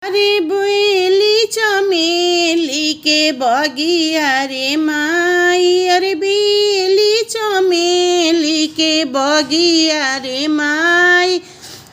अरे बेली चमेली के बगिया रे माई, अरे बेली चमेली के बगिया रे माई,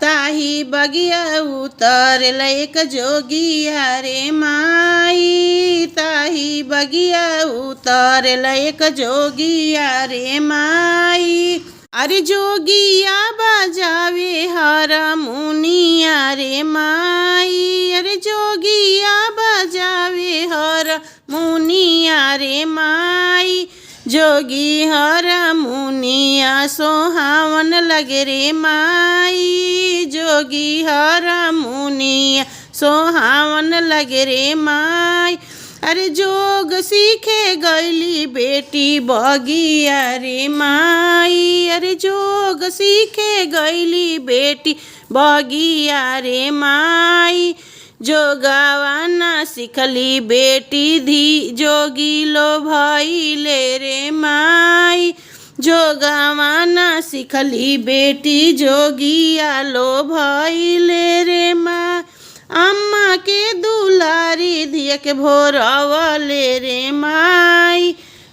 ताही बगिया उतरल एक जोगिया रे माई, ताही बगिया उतरल एक जोगिया रे माई। अरे जोगिया बजावे हारमोनिया रे माई, अरे जोगिया बजावे हारमोनिया रे माई, जोगी हारमोनिया सोहावन लगे रे माई, जोगी हारमोनिया सोहावन लगे रे माई। अरे जोग सीखे गईली बेटी बगिया रे माई, अरे जोग सीखे गईली बेटी बगिया रे माई, जोगावाना सिखली बेटी धी जोगी लो भइले रे माई, जोगावाना सिखली बेटी जोगिया लो भइले रे माई। अम्मा के दुलारी धिया के भोरवले रे माई,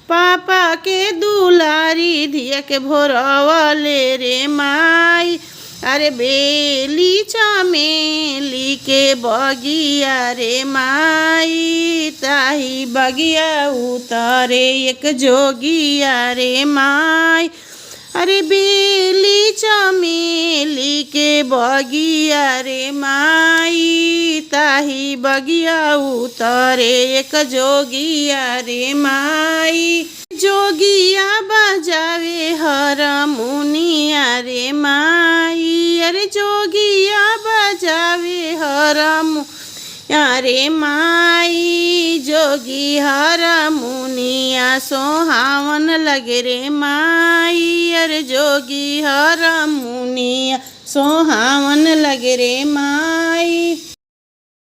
पापा के दुलारी धिया के भोरवले रे माई। अरे बेली चमेली के बगिया रे माई, ताही बगिया उतरे एक जोगिया रे माई। अरे बेली चमेली के बगिया रे माई, ताही बगिया उतरे एक जोगिया रे माई, जोगिया बजावे हारमोनिया रे माई, अरे जोगिया बजावे हारमोनिया रे माई, जोगी हारमोनिया सोहावन लगे रे माई, अरे जोगी हारमोनिया सोहावन लगे रे माई।